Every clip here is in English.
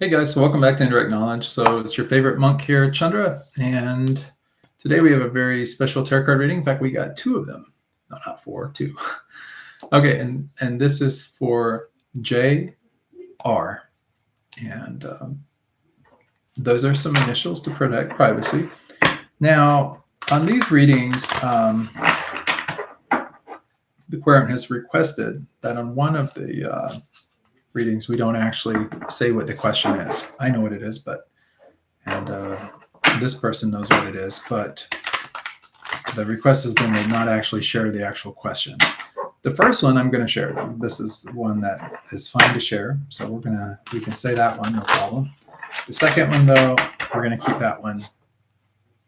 Hey guys, so welcome back to Indirect Knowledge. So it's your favorite monk here, Chandra, and today we have a very special tarot card reading. In fact, we got two of them. No, not four, two. Okay, and this is for JR, and those are some initials to protect privacy. Now, on these readings, the querent has requested that on one of the readings, we don't actually say what the question is. I know what it is, and this person knows what it is, but the request has been to not actually share the actual question. The first one I'm going to share. This is one that is fine to share, so we can say that one, no problem. The second one, though, we're going to keep that one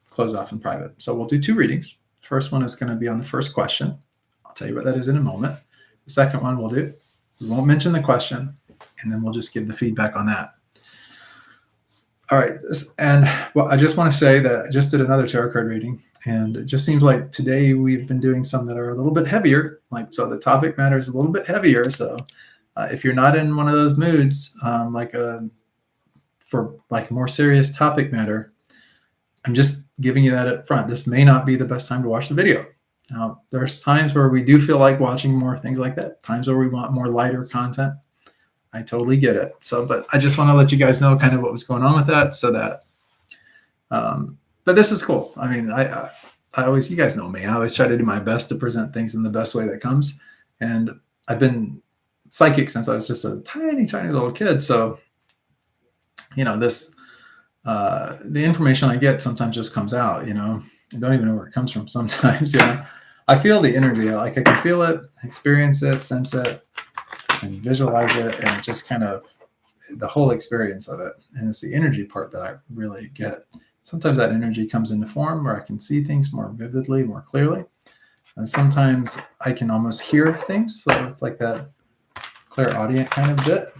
closed off in private. So we'll do two readings. The first one is going to be on the first question. I'll tell you what that is in a moment. The second one we won't mention the question, and then we'll just give the feedback on that. All right, I just want to say that I just did another tarot card reading, and it just seems like today we've been doing some that are a little bit heavier. So the topic matter is a little bit heavier. So if you're not in one of those moods, for more serious topic matter, I'm just giving you that up front. This may not be the best time to watch the video. Now, there's times where we do feel like watching more things like that, times where we want more lighter content. I totally get it. But I just want to let you guys know kind of what was going on with that, so that, but this is cool. I mean, I always, you guys know me, I always try to do my best to present things in the best way that comes. And I've been psychic since I was just a tiny, tiny little kid. So, the information I get sometimes just comes out, I don't even know where it comes from sometimes, I feel the energy, I can feel it, experience it, sense it, and visualize it, and it just kind of the whole experience of it. And it's the energy part that I really get. Sometimes that energy comes into form where I can see things more vividly, more clearly. And sometimes I can almost hear things. So it's like that clairaudient kind of bit.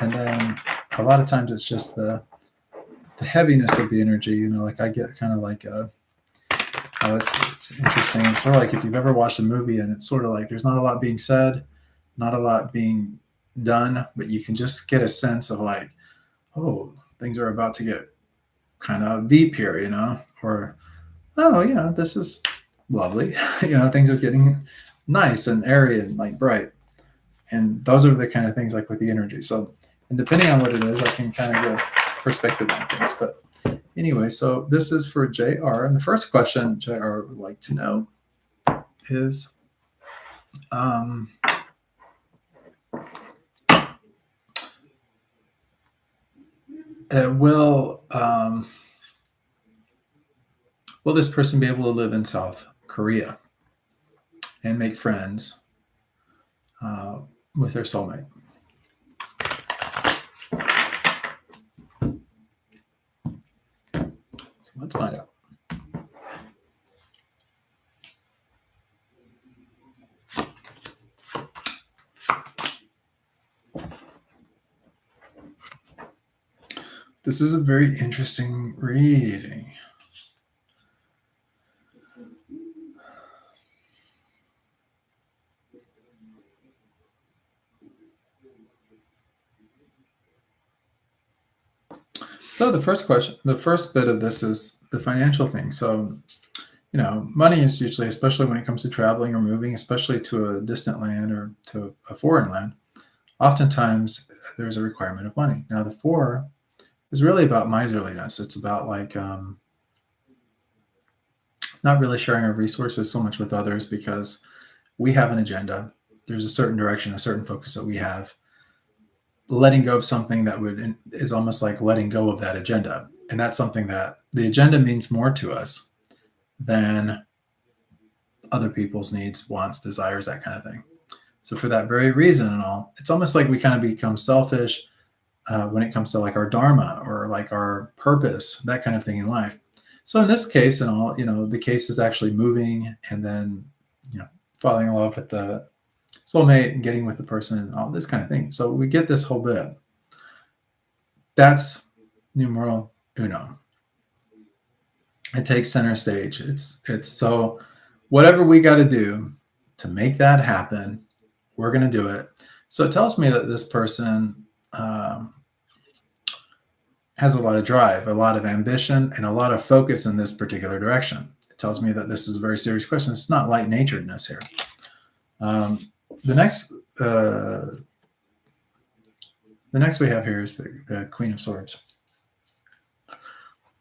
And then a lot of times it's just the heaviness of the energy, I get kind of like it's interesting. It's sort of like if you've ever watched a movie and it's sort of like there's not a lot being said, not a lot being done, but you can just get a sense of like, oh, things are about to get kind of deep here, or, oh, this is lovely. Things are getting nice and airy and bright. And those are the kind of things like with the energy. So, and depending on what it is, I can kind of give perspective on things. But anyway, so this is for JR. And the first question JR would like to know is, will this person be able to live in South Korea and make friends with their soulmate? So let's find out. This is a very interesting reading. So the first bit of this is the financial thing. So, money is usually, especially when it comes to traveling or moving, especially to a distant land or to a foreign land, oftentimes there's a requirement of money. Now, the 4 is really about miserliness. It's about not really sharing our resources so much with others because we have an agenda. There's a certain direction, a certain focus that we have. Letting go of something that is almost like letting go of that agenda. And that's something that the agenda means more to us than other people's needs, wants, desires, that kind of thing. So for that very reason and all, it's almost like we kind of become selfish when it comes to our dharma or our purpose, that kind of thing in life. So in this case and all, the case is actually moving and then, falling in love with the soulmate and getting with the person and all this kind of thing. So we get this whole bit. That's numero uno. It takes center stage. It's so whatever we got to do to make that happen, we're going to do it. So it tells me that this person has a lot of drive, a lot of ambition, and a lot of focus in this particular direction. It tells me that this is a very serious question. It's not light-naturedness here. The next we have here is the Queen of Swords.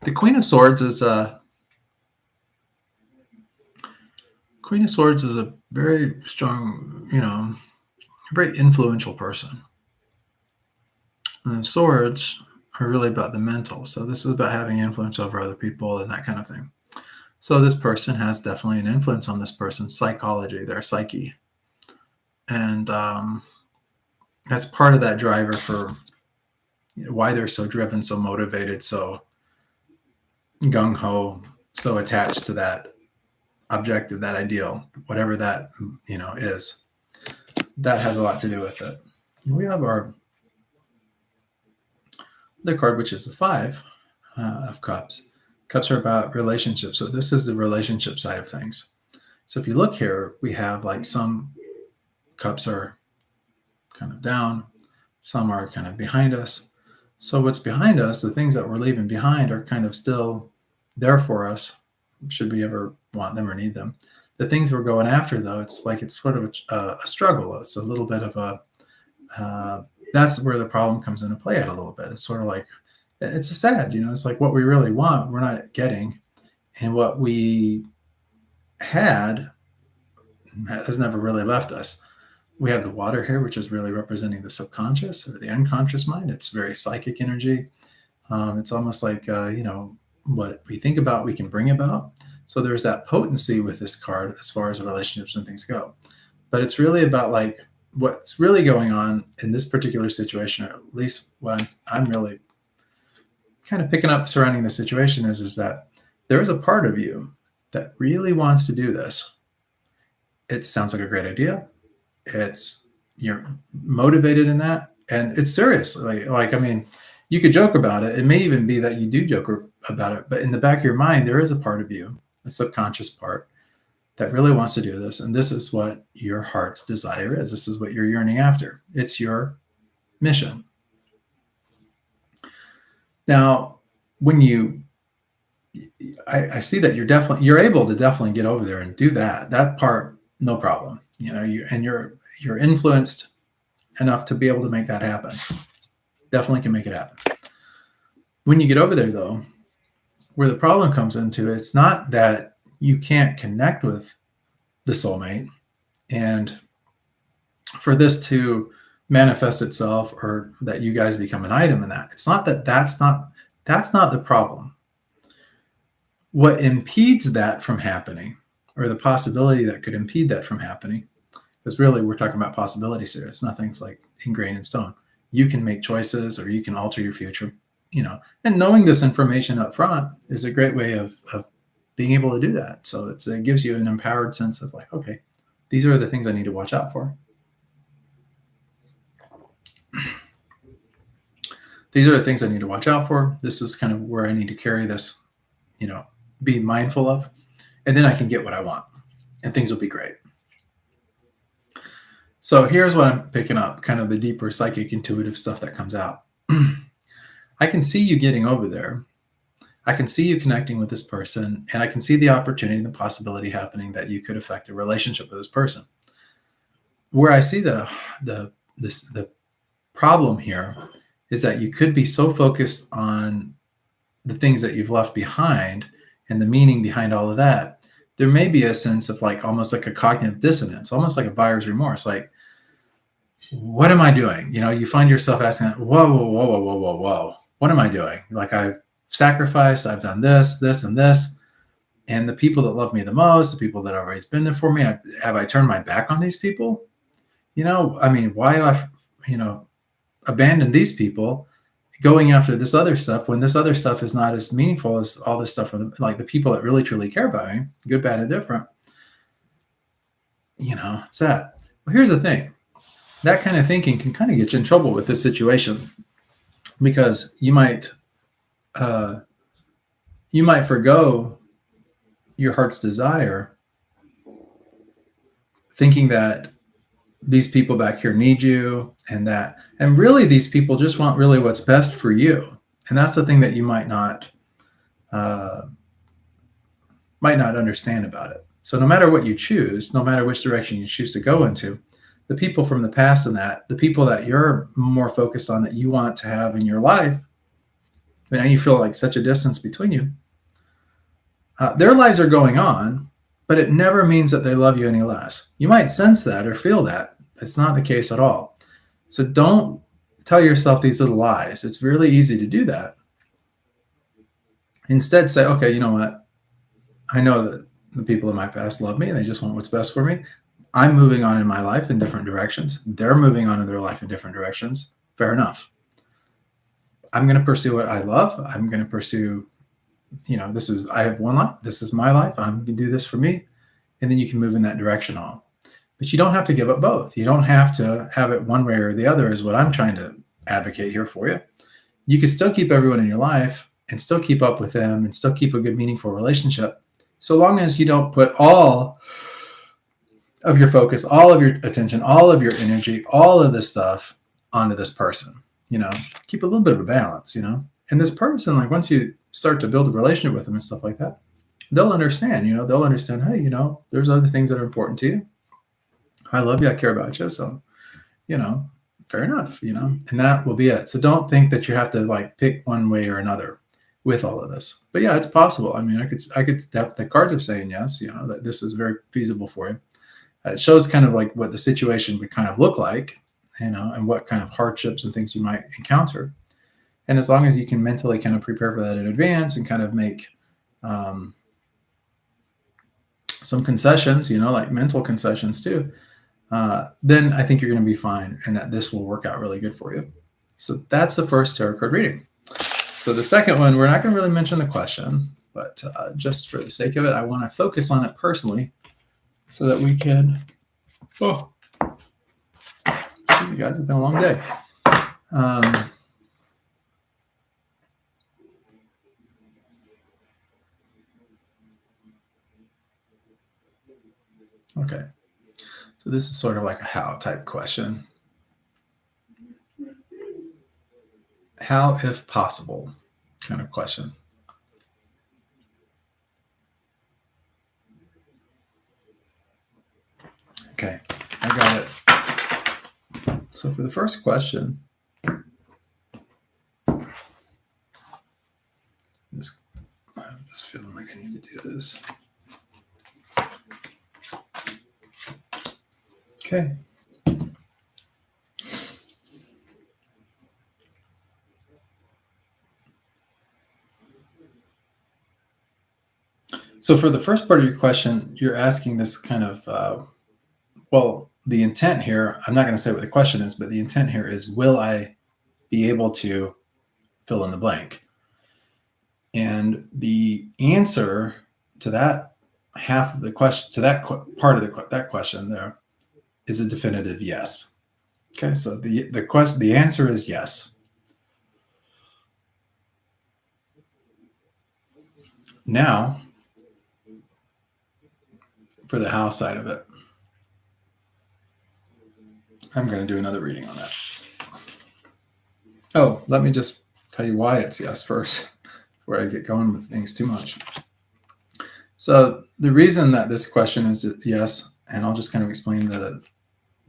The Queen of Swords is a very strong, very influential person. And swords are really about the mental. So this is about having influence over other people and that kind of thing. So this person has definitely an influence on this person's psychology, their psyche. And that's part of that driver for why they're so driven, so motivated, so gung-ho, so attached to that objective, that ideal, whatever that is. That has a lot to do with it. We have our other card, which is the Five of Cups. Cups are about relationships. So this is the relationship side of things. So if you look here, we have like some cups are kind of down, some are kind of behind us. So what's behind us, the things that we're leaving behind, are kind of still there for us, should we ever want them or need them. The things we're going after, though, it's sort of a struggle. It's a little bit of a, that's where the problem comes into play at a little bit. It's sort of like, it's a sad, it's like what we really want, we're not getting. And what we had has never really left us. We have the water here, which is really representing the subconscious or the unconscious mind. It's very psychic energy. It's almost like, what we think about, we can bring about. So there's that potency with this card as far as relationships and things go. But it's really about like what's really going on in this particular situation, or at least what I'm really kind of picking up surrounding the situation is that there is a part of you that really wants to do this. It sounds like a great idea. You're motivated in that, and it's serious. Like, I mean, you could joke about it. It may even be that you do joke about it, but in the back of your mind, there is a part of you, a subconscious part, that really wants to do this. And this is what your heart's desire is. This is what you're yearning after. It's your mission. Now, when I see that you're able to definitely get over there and do that part, no problem. You're influenced enough to be able to make that happen. Definitely can make it happen. When you get over there, though, where the problem comes into, it's not that you can't connect with the soulmate and for this to manifest itself, or that you guys become an item in that. It's not that that's not the problem. What impedes that from happening, or the possibility that could impede that from happening, because really we're talking about possibilities here. It's nothing's like ingrained in stone. You can make choices, or you can alter your future, and knowing this information up front is a great way of being able to do that. So it gives you an empowered sense of like, okay, these are the things I need to watch out for. These are the things I need to watch out for. This is kind of where I need to carry this, be mindful of, and then I can get what I want and things will be great. So here's what I'm picking up, kind of the deeper psychic intuitive stuff that comes out. I can see you getting over there. I can see you connecting with this person, and I can see the opportunity and the possibility happening that you could affect a relationship with this person. Where I see the problem here is that you could be so focused on the things that you've left behind and the meaning behind all of that. There may be a sense of like almost like a cognitive dissonance, almost like a buyer's remorse. Like, what am I doing? You find yourself asking, whoa. What am I doing? Like, I've sacrificed, I've done this, and this. And the people that love me the most, the people that have always been there for me, have I turned my back on these people? Why have I, abandoned these people going after this other stuff when this other stuff is not as meaningful as all this stuff for them, like the people that really truly care about me, good, bad, and different. It's that. Well, here's the thing. That kind of thinking can kind of get you in trouble with this situation, because you might forgo your heart's desire, thinking that these people back here need you, and really these people just want really what's best for you. And that's the thing that you might not understand about it. So no matter what you choose, no matter which direction you choose to go into, the people from the past and the people that you're more focused on that you want to have in your life, and you feel like such a distance between you, their lives are going on, but it never means that they love you any less. You might sense that or feel that. It's not the case at all. So don't tell yourself these little lies. It's really easy to do that. Instead, say, okay, you know what? I know that the people in my past love me and they just want what's best for me. I'm moving on in my life in different directions. They're moving on in their life in different directions. Fair enough. I'm going to pursue what I love. I'm going to pursue, I have one life. This is my life. I'm going to do this for me. And then you can move in that direction on. But you don't have to give up both. You don't have to have it one way or the other is what I'm trying to advocate here for you. You can still keep everyone in your life and still keep up with them and still keep a good, meaningful relationship. So long as you don't put all of your focus, all of your attention, all of your energy, all of this stuff onto this person, keep a little bit of a balance, and this person, like once you start to build a relationship with them and stuff like that, they'll understand, they'll understand, hey, there's other things that are important to you. I love you. I care about you. So, fair enough, and that will be it. So don't think that you have to like pick one way or another with all of this. But yeah, it's possible. I mean, I could have the cards are saying yes, that this is very feasible for you. It shows kind of like what the situation would kind of look like, and what kind of hardships and things you might encounter. And as long as you can mentally kind of prepare for that in advance and kind of make some concessions, like mental concessions too, then I think you're going to be fine and that this will work out really good for you. So that's the first tarot card reading. So the second one, we're not going to really mention the question, but just for the sake of it, I want to focus on it personally so that we can, excuse me guys, it's been a long day. Okay. So this is sort of like a how type question. How, if possible, kind of question. Okay, I got it. So for the first question, I'm just feeling like I need to do this. Okay. So for the first part of your question, you're asking this kind of, the intent here, I'm not going to say what the question is, but the intent here is, will I be able to fill in the blank? And the answer to that half of the question, to that part of that question there, is a definitive yes. Okay, so the answer is yes. Now, for the how side of it, I'm going to do another reading on that. Oh, let me just tell you why it's yes first, before I get going with things too much. So the reason that this question is yes, and I'll just kind of explain the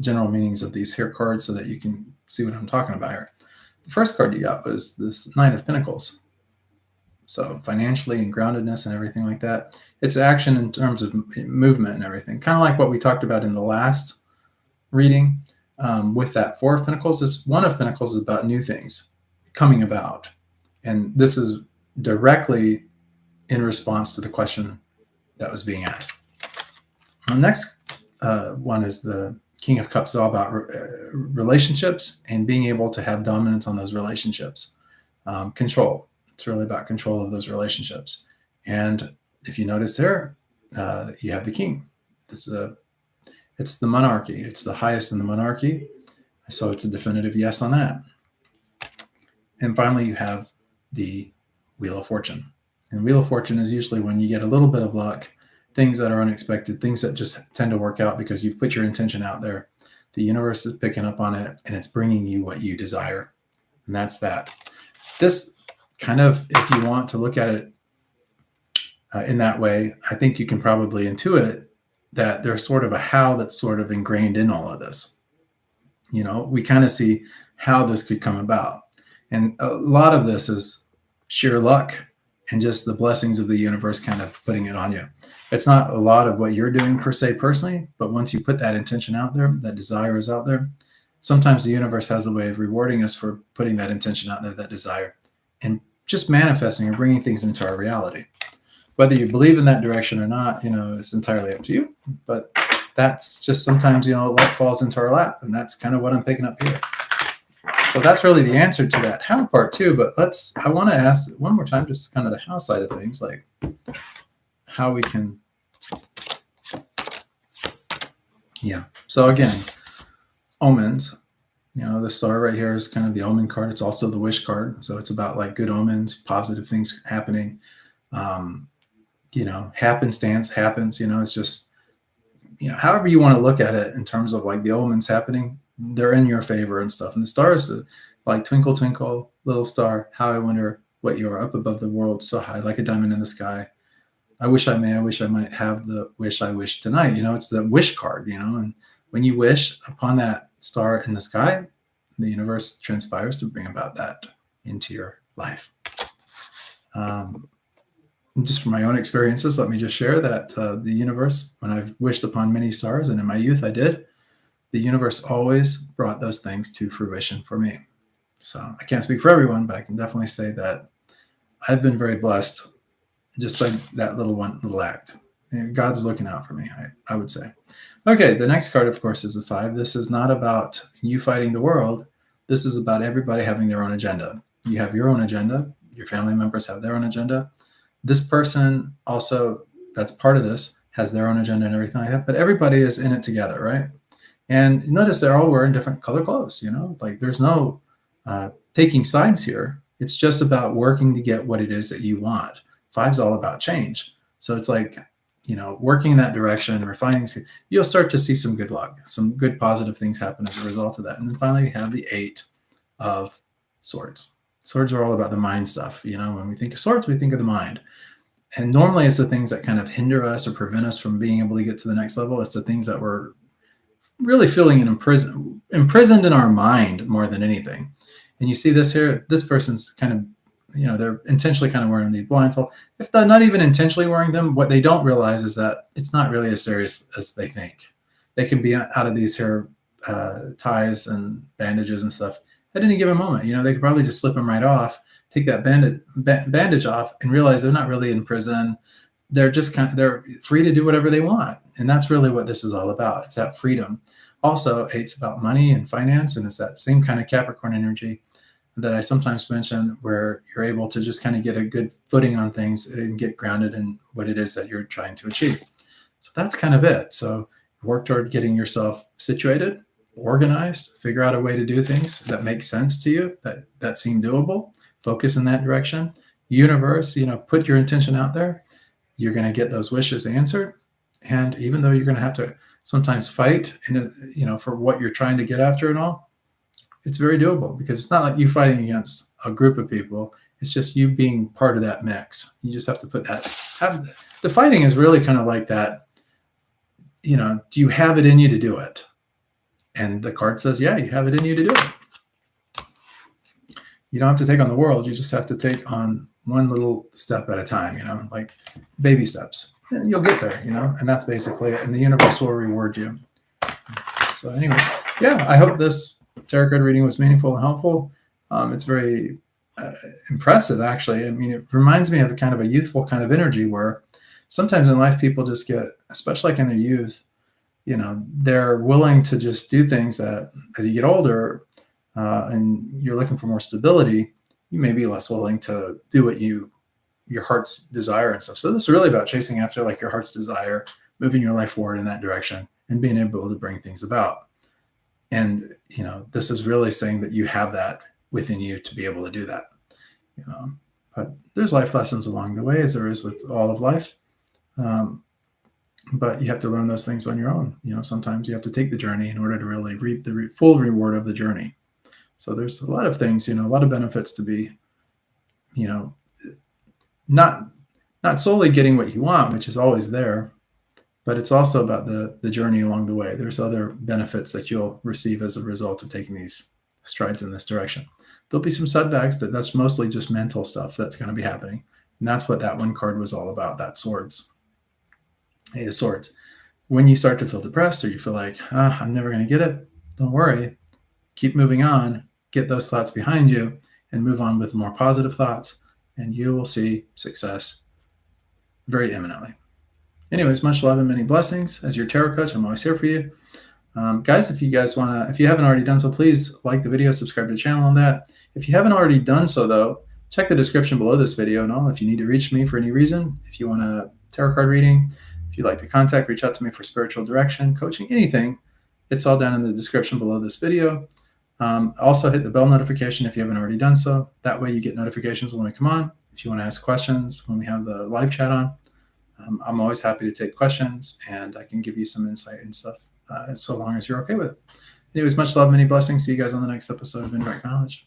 general meanings of these here cards so that you can see what I'm talking about here. The first card you got was this Nine of Pentacles. So financially and groundedness and everything like that. It's action in terms of movement and everything. Kind of like what we talked about in the last reading with that Four of Pentacles. This One of Pentacles is about new things coming about. And this is directly in response to the question that was being asked. The next one is the King of Cups, all about relationships and being able to have dominance on those relationships. Control. It's really about control of those relationships. And if you notice there, you have the King. It's the monarchy. It's the highest in the monarchy. So it's a definitive yes on that. And finally, you have the Wheel of Fortune. And Wheel of Fortune is usually when you get a little bit of luck, things that are unexpected, things that just tend to work out because you've put your intention out there. The universe is picking up on it and it's bringing you what you desire. And that's that. This kind of, if you want to look at it in that way, I think you can probably intuit that there's sort of a how that's sort of ingrained in all of this. We kind of see how this could come about. And a lot of this is sheer luck and just the blessings of the universe kind of putting it on you. It's not a lot of what you're doing per se personally, but once you put that intention out there, that desire is out there, sometimes the universe has a way of rewarding us for putting that intention out there, that desire, and just manifesting or bringing things into our reality. Whether you believe in that direction or not, it's entirely up to you. But that's just sometimes, luck falls into our lap, and that's kind of what I'm picking up here. So that's really the answer to that how part too. But I want to ask one more time, just kind of the how side of things, like how we can, So again, omens, the star right here is kind of the omen card. It's also the wish card. So it's about like good omens, positive things happening. Happenstance happens, it's just, however you want to look at it in terms of like the omens happening, they're in your favor and stuff. And the stars, like twinkle, twinkle, little star, how I wonder what you are up above the world so high, like a diamond in the sky. I wish I might have the wish I wish tonight. It's the wish card, and when you wish upon that star in the sky, the universe transpires to bring about that into your life. Just from my own experiences, let me just share that the universe, when I've wished upon many stars, and in my youth I did, the universe always brought those things to fruition for me. So I can't speak for everyone, but I can definitely say that I've been very blessed just by that little act. And God's looking out for me, I would say. Okay, the next card, of course, is the 5. This is not about you fighting the world. This is about everybody having their own agenda. You have your own agenda. Your family members have their own agenda. This person also, that's part of this, has their own agenda and everything like that. But everybody is in it together, right? And notice they're all wearing different color clothes, like there's no taking sides here. It's just about working to get what it is that you want. 5's all about change. So it's like, working in that direction, refining, you'll start to see some good luck, some good positive things happen as a result of that. And then finally we have the 8 of swords. Swords are all about the mind stuff. When we think of swords, we think of the mind. And normally it's the things that kind of hinder us or prevent us from being able to get to the next level. It's the things that we're really feeling imprisoned in our mind more than anything. And you see this here, this person's kind of, they're intentionally kind of wearing these blindfold. If they're not even intentionally wearing them, what they don't realize is that it's not really as serious as they think. They can be out of these hair ties and bandages and stuff at any given moment. They could probably just slip them right off, take that bandage off, and realize they're not really in prison. They're just they're free to do whatever they want. And that's really what this is all about. It's that freedom. Also, 8's about money and finance, and it's that same kind of Capricorn energy that I sometimes mention, where you're able to just kind of get a good footing on things and get grounded in what it is that you're trying to achieve. So that's kind of it. So work toward getting yourself situated, organized, figure out a way to do things that make sense to you, that seem doable, focus in that direction. Universe, put your intention out there. You're going to get those wishes answered. And even though you're going to have to sometimes fight, for what you're trying to get after and all, it's very doable, because it's not like you fighting against a group of people. It's just you being part of that mix. You just have to put that. The fighting is really kind of like that. Do you have it in you to do it? And the card says, yeah, you have it in you to do it. You don't have to take on the world. You just have to take on one little step at a time, like baby steps. And you'll get there, and that's basically it. And the universe will reward you. So anyway, I hope this tarot card reading was meaningful and helpful. It's very impressive, actually. I mean, it reminds me of a kind of a youthful kind of energy where sometimes in life people just get, especially like in their youth, they're willing to just do things that as you get older and you're looking for more stability, you may be less willing to do what your heart's desire and stuff. So this is really about chasing after like your heart's desire, moving your life forward in that direction and being able to bring things about. And, this is really saying that you have that within you to be able to do that, but there's life lessons along the way, as there is with all of life. But you have to learn those things on your own. Sometimes you have to take the journey in order to really reap the full reward of the journey. So there's a lot of things, a lot of benefits to be you know, not solely getting what you want, which is always there, but it's also about the journey along the way. There's other benefits that you'll receive as a result of taking these strides in this direction. There'll be some setbacks, but that's mostly just mental stuff that's going to be happening. And that's what that one card was all about, that swords, 8 of swords. When you start to feel depressed or you feel like, I'm never going to get it, don't worry. Keep moving on, get those thoughts behind you, and move on with more positive thoughts, and you will see success very imminently. Anyways, much love and many blessings. As your tarot coach, I'm always here for you. Guys, if you haven't already done so, please like the video, subscribe to the channel on that. If you haven't already done so, though, check the description below this video and all. If you need to reach me for any reason, if you want a tarot card reading, if you'd like to contact, reach out to me for spiritual direction, coaching, anything, it's all down in the description below this video. Also hit the bell notification if you haven't already done so. That way you get notifications when we come on. If you want to ask questions when we have the live chat on, I'm always happy to take questions, and I can give you some insight and stuff, so long as you're okay with it. Anyways, much love, many blessings. See you guys on the next episode of Indirect Knowledge.